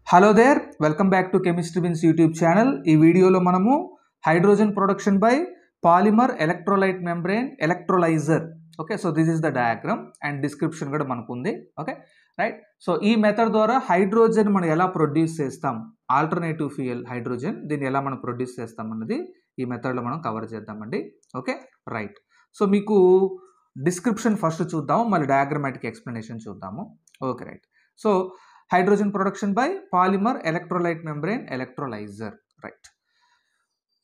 Hello there, welcome back to Chemistry Bins YouTube channel. ఈ వీడియోలో మనము hydrogen production by polymer electrolyte membrane electrolyser. Okay, so this is the diagram and description కూడా మనకు ఉంది. Okay right. So ఈ method ద్వారా hydrogen మనం ఎలా ప్రొడ్యూస్ చేస్తాం, ఆల్టర్నేటివ్ ఫ్యూయల్ హైడ్రోజన్, దీన్ని ఎలా మనం ప్రొడ్యూస్ చేస్తాం అన్నది ఈ మెథడ్లో మనం కవర్ చేద్దామండి. Okay right. సో మీకు డిస్క్రిప్షన్ ఫస్ట్ చూద్దాము, మళ్ళీ డయాగ్రమాటిక్ ఎక్స్ప్లెనేషన్ చూద్దాము. Okay right. So hydrogen production by polymer electrolyte membrane electrolyzer, right?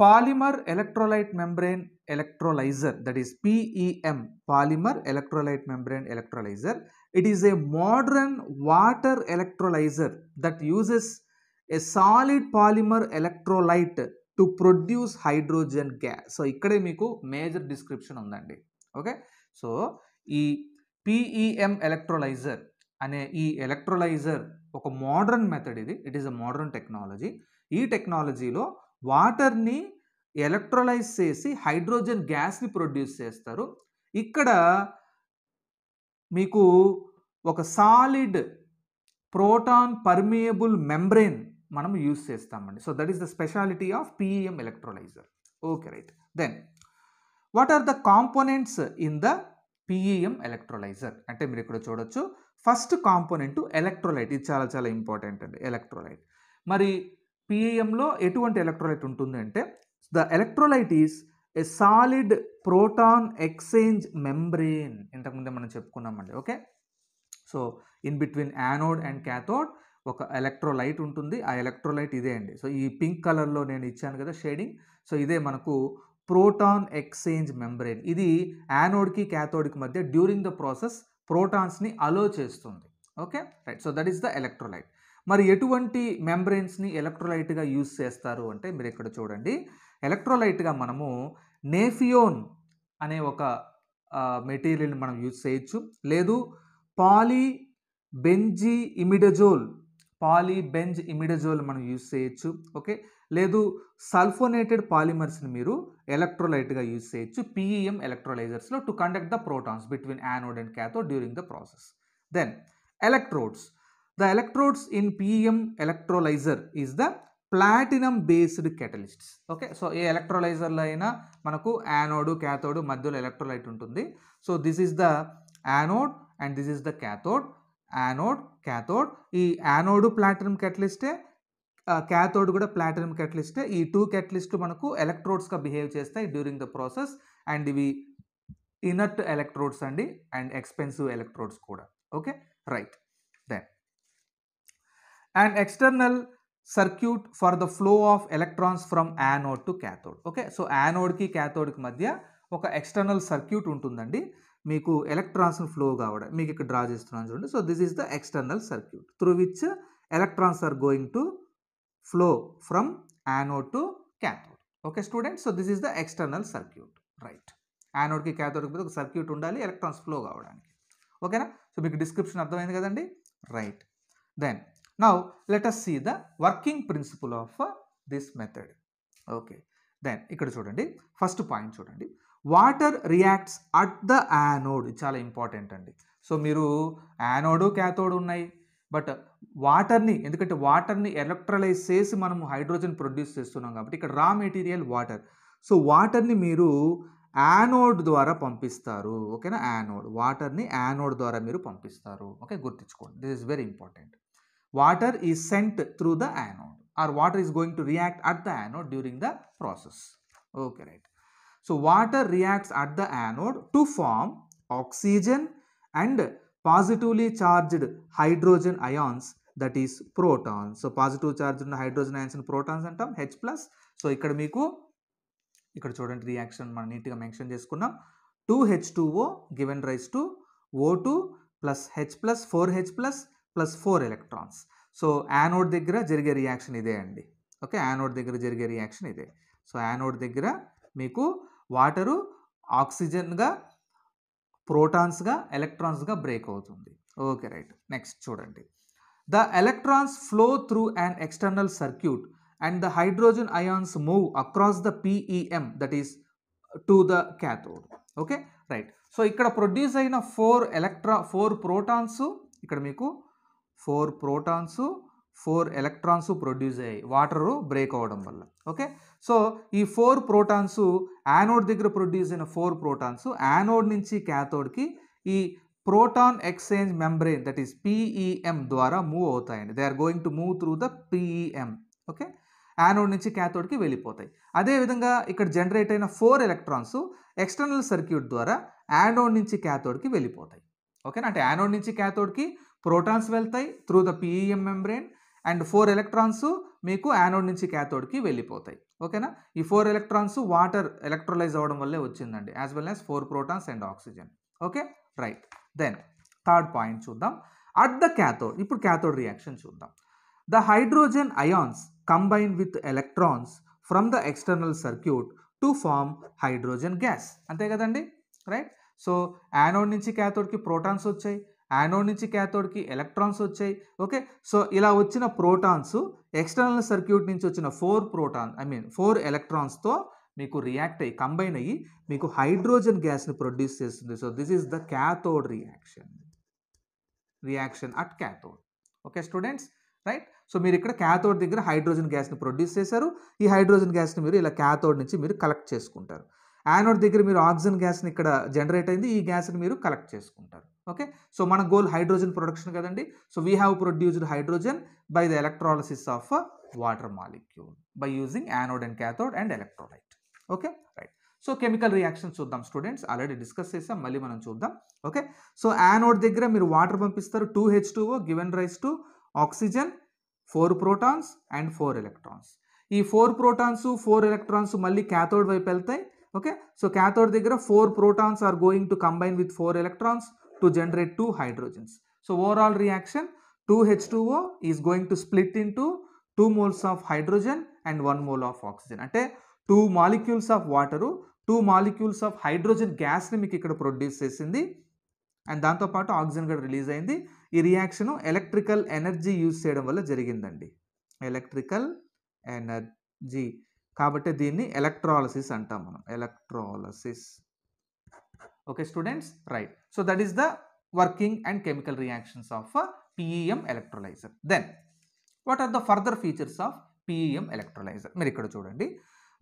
Polymer electrolyte membrane electrolyzer, that is PEM, polymer electrolyte membrane electrolyzer. It is a modern water electrolyzer that uses a solid polymer electrolyte to produce hydrogen gas. So ikkade meeku major description undandi. Okay, so ee PEM electrolyzer అనే ఈ electrolyser ఒక modern method. It is a modern technology. ఈ టెక్నాలజీలో వాటర్ని ఎలక్ట్రోలైజ్ చేసి hydrogen గ్యాస్ని produce చేస్తారు. ఇక్కడ మీకు ఒక సాలిడ్ ప్రోటాన్ పర్మియబుల్ మెంబ్రెయిన్ మనం యూజ్ చేస్తామండి. So that is the speciality of PEM electrolyser. Okay right. Then what are the components in the PEM electrolyser అంటే మీరు ఇక్కడ చూడొచ్చు. First component electrolyte. ఇది చాలా చాలా ఇంపార్టెంట్ అండి, ఎలక్ట్రోలైట్. మరి పిఈఎంలో ఎటువంటి ఎలక్ట్రోలైట్ ఉంటుంది అంటే the electrolyte is a solid proton exchange membrane. ఇంతకుముందే మనం చెప్పుకున్నామండి. Okay, so in between anode and cathode ఒక ఎలక్ట్రోలైట్ ఉంటుంది. ఆ ఎలక్ట్రోలైట్ ఇదే అండి. సో ఈ పింక్ కలర్లో నేను ఇచ్చాను కదా షేడింగ్, సో ఇదే మనకు ప్రోటాన్ ఎక్స్చేంజ్ మెంబ్రెయిన్. ఇది యానోడ్కి క్యాథోడ్కి మధ్య డ్యూరింగ్ ద ప్రాసెస్ ప్రోటాన్స్ని అలో చేస్తుంది. Okay right. So that is the electrolyte. మరి ఎటువంటి మెంబ్రెయిన్స్ని ఎలక్ట్రోలైట్గా యూజ్ చేస్తారు అంటే మీరు ఇక్కడ చూడండి. ఎలక్ట్రోలైట్గా మనము నేఫియోన్ అనే ఒక మెటీరియల్ని మనం యూజ్ చేయొచ్చు, లేదు పాలీబెంజ్ ఇమిడజోల్ మనం యూజ్ చేయొచ్చు. ఓకే, లేదు సల్ఫోనేటెడ్ పాలిమర్స్ని మీరు ఎలక్ట్రోలైట్గా యూజ్ చేయొచ్చు పిఈఎం ఎలక్ట్రోలైజర్స్లో to conduct the protons between anode and cathode during the process. Then electrodes. The electrodes in PEM electrolyser is the platinum based catalysts. Okay, so ఏ ఎలక్ట్రోలైజర్లో అయినా మనకు యానోడ్ క్యాథోడ్ మధ్యలో ఎలక్ట్రోలైట్ ఉంటుంది. So this is the anode and this is the cathode. Anode cathode. ఈ anode platinum కెటలిస్టే, cathode కూడా platinum కెటలిస్టే. ఈ టూ కెటలిస్ట్లు మనకు ఎలక్ట్రోడ్స్గా బిహేవ్ చేస్తాయి డ్యూరింగ్ ద ప్రాసెస్. అండ్ ఇవి ఇనర్ట్ ఎలక్ట్రోడ్స్ అండి, అండ్ ఎక్స్పెన్సివ్ ఎలక్ట్రోడ్స్ కూడా. Okay right. Then and external circuit for the flow of electrons from anode to cathode. Okay, so యానోడ్కి క్యాథోడ్కి మధ్య ఒక ఎక్స్టర్నల్ సర్క్యూట్ ఉంటుందండి, మీకు ఎలక్ట్రాన్స్ ఫ్లో కావడం. మీకు ఇక్కడ డ్రా చేస్తున్నాను చూడండి. So this is the external circuit through which electrons are going to flow from anode to cathode. Okay students, so this is the external circuit. Right. యానోడ్కి క్యాథోడ్కి మీద ఒక సర్క్యూట్ ఉండాలి ఎలక్ట్రాన్స్ ఫ్లో కావడానికి. ఓకేనా? సో మీకు డిస్క్రిప్షన్ అర్థమైంది కదండి. Right. Then now let us see the working principle of this method. Okay, then ఇక్కడ చూడండి. ఫస్ట్ పాయింట్ చూడండి. Water reacts at the anode. చాలా ఇంపార్టెంట్ అండి. సో మీరు యానోడ్ క్యాథోడ్ ఉన్నాయి, బట్ వాటర్ని, ఎందుకంటే వాటర్ని ఎలక్ట్రలైజ్ చేసి మనము హైడ్రోజన్ ప్రొడ్యూస్ చేస్తున్నాం కాబట్టి ఇక్కడ రా మెటీరియల్ వాటర్. సో వాటర్ని మీరు యానోడ్ ద్వారా పంపిస్తారు. ఓకేనా? యానోడ్, వాటర్ని యానోడ్ ద్వారా మీరు పంపిస్తారు. ఓకే, గుర్తుంచుకోండి, this is very important. Water is sent through the anode or water is going to react at the anode during the process. Okay right. So water reacts at the anode to form oxygen and positively charged hydrogen ions, that is protons. So positive charge ఉన్న hydrogen ions protons అంటాం, H+. So ఇక్కడ మీకు ఇక్కడ చూడండి reaction మనం నీట్గా mention చేసుకున్నాం. 2H2O given rise to O2 plus H+, 4H+, plus 4 electrons. So anode దగ్గర జరిగే రియాక్షన్ ఇదే అండి. ఓకే, యానోడ్ దగ్గర జరిగే రియాక్షన్ ఇదే. సో యానోడ్ దగ్గర మీకు వాటరు ఆక్సిజన్గా, ప్రోటాన్స్గా, ఎలక్ట్రాన్స్గా బ్రేక్ అవుతుంది. Okay right. నెక్స్ట్ చూడండి. The electrons flow through an external circuit and the hydrogen ions move across the PEM, that is to the cathode. Okay right. So ఇక్కడ produce అయిన 4 protons, ఇక్కడ మీకు 4 protons, 4 electrons produce అయ్యాయి water break అవ్వడం వల్ల. Okay, so ఈ 4 protons anode దగ్గర produce అయిన 4 ప్రోటాన్స్ యానోడ్ నుంచి క్యాథోడ్కి ఈ proton exchange membrane that is PEM ద్వారా మూవ్ అవుతాయండి. They are going to move through the PEM. Okay, anode నుంచి క్యాథోడ్కి వెళ్ళిపోతాయి. అదేవిధంగా ఇక్కడ జనరేట్ అయిన 4 ఎలక్ట్రాన్స్ ఎక్స్టర్నల్ సర్క్యూట్ ద్వారా యానోడ్ నుంచి క్యాథోడ్కి వెళ్ళిపోతాయి. ఓకేనా, అంటే యానోడ్ నుంచి క్యాథోడ్కి ప్రోటాన్స్ వెళ్తాయి through the PEM membrane and 4 electrons మీకు యానోడ్ నుంచి క్యాథోడ్కి వెళ్ళిపోతాయి. ఓకేనా, ఈ 4 ఎలక్ట్రాన్స్ వాటర్ ఎలక్ట్రోలైజ్ అవ్వడం వల్లే వచ్చిందండి, as well as 4 protons and oxygen. Okay, right. Then third point చూద్దాం. అట్ ద క్యాథోడ్, ఇప్పుడు క్యాథోడ్ రియాక్షన్ చూద్దాం. The hydrogen ions combine with electrons from the external circuit to form hydrogen gas. అంతే కదండి, right. So anode నుంచి క్యాథోడ్కి protons వచ్చాయి, anode నుంచి క్యాథోడ్కి electrons వచ్చాయి. ఓకే, సో ఇలా వచ్చిన ప్రోటాన్స్ ఎక్స్టర్నల్ సర్క్యూట్ నుంచి వచ్చిన 4 ఎలక్ట్రాన్స్తో మీకు రియాక్ట్ అయ్యి కంబైన్ అయ్యి మీకు హైడ్రోజన్ గ్యాస్ని ప్రొడ్యూస్ చేస్తుంది. So this is the cathode reaction at cathode. Okay students, right. So మీరు ఇక్కడ క్యాథోడ్ దగ్గర హైడ్రోజన్ గ్యాస్ని ప్రొడ్యూస్ చేశారు. ఈ హైడ్రోజన్ గ్యాస్ని మీరు ఇలా క్యాథోడ్ నుంచి మీరు కలెక్ట్ చేసుకుంటారు. యానోడ్ దగ్గర మీరు ఆక్సిజన్ గ్యాస్ని ఇక్కడ జనరేట్ అయింది, ఈ గ్యాస్ని మీరు కలెక్ట్ చేసుకుంటారు. ఓకే, సో మన గోల్ హైడ్రోజన్ ప్రొడక్షన్ కదండి. So we have produced hydrogen by the electrolysis of water molecule by using anode and cathode and electrolyte. Okay, right. So chemical reaction చూద్దాం స్టూడెంట్స్, ఆల్రెడీ డిస్కస్ చేసాం, మళ్ళీ మనం చూద్దాం. Okay, so anode దగ్గర మీరు water పంపిస్తారు, 2H2O given rise to oxygen, 4 protons and 4 electrons. ఈ 4 protons 4 electrons మళ్ళీ క్యాథోడ్ వైపు వెళ్తాయి. ఓకే, సో క్యాథోడ్ దగ్గర 4 protons are going to combine with 4 electrons to generate 2 hydrogens. So overall reaction 2H2O is going to split into 2 moles of hydrogen and 1 mole of oxygen. అంటే 2 molecules of water 2 molecules of hydrogen గ్యాస్ని మీకు ఇక్కడ produce చేసింది and దాంతోపాటు oxygen కూడా release అయింది. ఈ reaction electrical energy use చేయడం వల్ల జరిగిందండి, ఎలక్ట్రికల్ ఎనర్జీ. కాబట్టి దీన్ని ఎలక్ట్రాలసిస్ అంటాం మనం, electrolysis. Okay students, right. So that is the working and chemical reactions of PEM electrolyser. Then what are the further features of PEM electrolyser? మీరు ఇక్కడ చూడండి.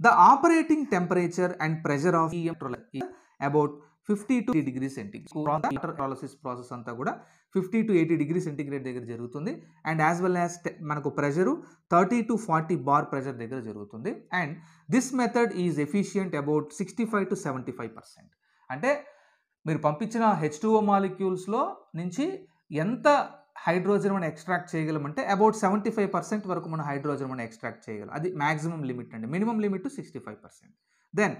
The operating temperature and pressure of PEM electrolyser about 50 to 80 degrees centigrade. Electrolysis process అంతా కూడా 50 to 80 degrees centigrade దగ్గర జరుగుతుంది. And as well as మనకు pressure 30 to 40 bar pressure దగ్గర జరుగుతుంది. And this method is efficient about 65 to 75%. అంటే మీరు పంపించిన H2O మాలిక్యూల్స్లో నుంచి ఎంత హైడ్రోజన్ మనం ఎక్స్ట్రాక్ట్ చేయగలమంటే అబౌట్ 75% వరకు మనం హైడ్రోజన్ మనం ఎక్స్ట్రాక్ట్ చేయగలం. అది మ్యాక్సిమం లిమిట్ అండి, minimum limit 65%. Then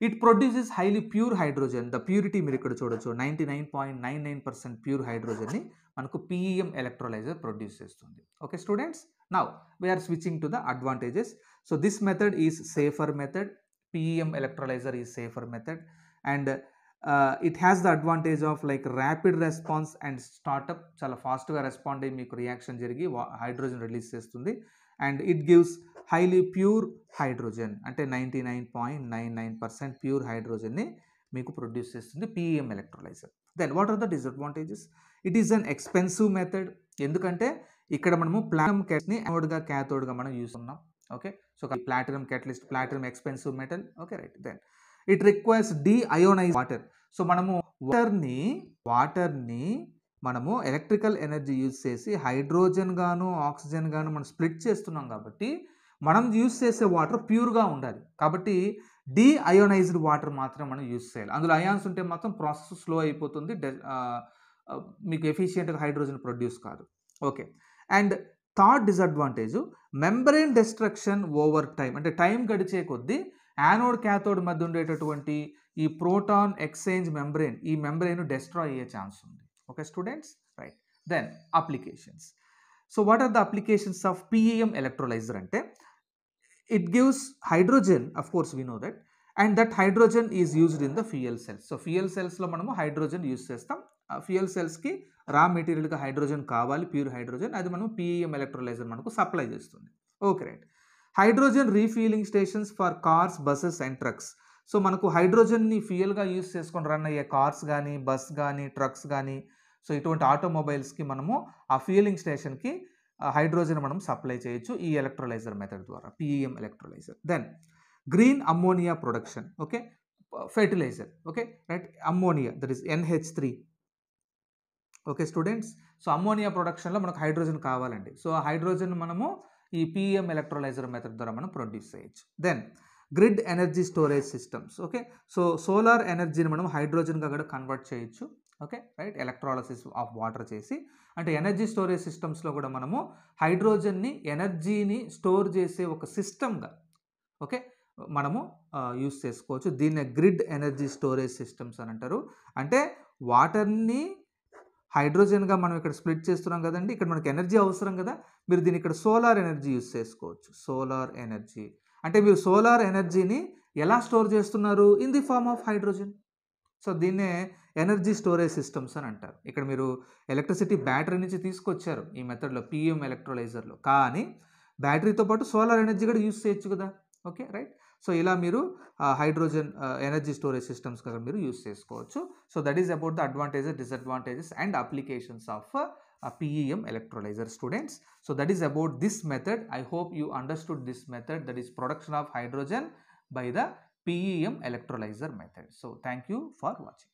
it produces highly pure hydrogen. The purity మీరు ఇక్కడ చూడొచ్చు, 99.99% ప్యూర్ హైడ్రోజన్ని మనకు PEM ఎలక్ట్రోలైజర్ ప్రొడ్యూస్ చేస్తుంది. Okay students, now we are switching to the advantages. So this method is safer method, PEM electrolyser is safer method and it has the advantage of like rapid response and startup. చాలా ఫాస్ట్గా respond అయ్యి మీకు reaction జరిగి hydrogen release చేస్తుంది. And it gives highly pure hydrogen, అంటే 99.99% pure హైడ్రోజన్ని మీకు produce చేస్తుంది PEM electrolyser. Then what are the disadvantages? It is an expensive method. ఎందుకంటే ఇక్కడ మనము ప్లాటినం క్యాట్ని యానోడ్గా క్యాథోడ్గా మనం యూస్ ఉన్నాం. Okay, so platinum catalyst, platinum expensive metal. Okay, right. Then it requires deionise water. So మనము వాటర్ని మనము ఎలక్ట్రికల్ ఎనర్జీ యూజ్ చేసి hydrogen గాను ఆక్సిజన్ గాను మనం స్ప్లిట్ చేస్తున్నాం కాబట్టి మనం యూజ్ చేసే వాటర్ ప్యూర్గా ఉండాలి. కాబట్టి డీఅయోనైజ్డ్ వాటర్ మాత్రం మనం యూజ్ చేయాలి. అందులో అయాన్స్ ఉంటే మాత్రం ప్రాసెస్ స్లో అయిపోతుంది, మీకు ఎఫిషియెంట్గా హైడ్రోజన్ ప్రొడ్యూస్ కాదు. Okay, and third disadvantage membrane destruction over time. అంటే టైం గడిచే కొద్దీ యానోడ్ క్యాథోడ్ మధ్య ఉండేటటువంటి ఈ ప్రోటాన్ ఎక్స్చేంజ్ మెంబ్రెయిన్, ఈ మెంబ్రెయిన్ డిస్ట్రాయ్ అయ్యే ఛాన్స్ ఉంది. Okay students, right. Then applications. So what are the applications of PEM electrolyser అంటే it gives hydrogen, of course we know that, and that hydrogen is used in the fuel cells. So fuel cells లో మనము hydrogen use చేస్తాం. Fuel సెల్స్కి రా మెటీరియల్గా hydrogen కావాలి, pure hydrogen, అది మనం PEM electrolyser మనకు supply చేస్తుంది. Okay right. Hydrogen refilling stations for cars, buses and trucks. So మనకు హైడ్రోజన్ని ఫ్యూయల్గా యూజ్ చేసుకొని రన్ అయ్యే కార్స్ కానీ, బస్ కానీ, ట్రక్స్ కానీ, సో ఇటువంటి ఆటోమొబైల్స్కి మనము ఆ ఫ్యూయలింగ్ స్టేషన్కి హైడ్రోజన్ మనం సప్లై చేయొచ్చు ఈ ఎలక్ట్రోలైజర్ మెథడ్ ద్వారా, PEM electrolyser. Then green ammonia production, okay, fertiliser, okay, right, ammonia that is NH3. Okay students, so ammonia ప్రొడక్షన్లో మనకు హైడ్రోజన్ కావాలండి. సో ఆ హైడ్రోజన్ మనము ఈ పిఈఎం ఎలక్ట్రోలైజర్ మెథడ్ ద్వారా మనం ప్రొడ్యూస్ చేయొచ్చు. Then grid energy storage systems, okay, so solar ఎనర్జీని మనం హైడ్రోజన్గా కూడా కన్వర్ట్ చేయొచ్చు, okay, right, electrolysis of water చేసి. అంటే ఎనర్జీ స్టోరేజ్ సిస్టమ్స్లో కూడా మనము హైడ్రోజన్ని ఎనర్జీని స్టోర్ చేసే ఒక సిస్టమ్గా, ఓకే, మనము యూస్ చేసుకోవచ్చు. దీన్నే గ్రిడ్ ఎనర్జీ స్టోరేజ్ సిస్టమ్స్ అని అంటారు. అంటే వాటర్ని హైడ్రోజన్గా మనం ఇక్కడ స్ప్లిట్ చేస్తున్నాం కదండి, ఇక్కడ మనకి ఎనర్జీ అవసరం కదా, మీరు దీన్ని ఇక్కడ సోలార్ ఎనర్జీ యూస్ చేసుకోవచ్చు. సోలార్ ఎనర్జీ అంటే మీరు సోలార్ ఎనర్జీని ఎలా స్టోర్ చేస్తున్నారు? In the form of hydrogen. So దీన్నే ఎనర్జీ స్టోరేజ్ సిస్టమ్స్ అని అంటారు. ఇక్కడ మీరు ఎలక్ట్రిసిటీ బ్యాటరీ నుంచి తీసుకొచ్చారు ఈ మెథడ్లో, పిఎం ఎలక్ట్రోలైజర్లో, కానీ బ్యాటరీతో పాటు సోలార్ ఎనర్జీ కూడా యూస్ చేయొచ్చు కదా, ఓకే, రైట్. సో ఇలా మీరు హైడ్రోజన్ ఎనర్జీ స్టోరేజ్ సిస్టమ్స్ కదా మీరు యూస్ చేసుకోవచ్చు. So that is about the advantages, disadvantages and applications of PEM electrolyzer, students. So that is about this method. I hope you understood this method, that is production of hydrogen by the PEM electrolyzer method. So thank you for watching.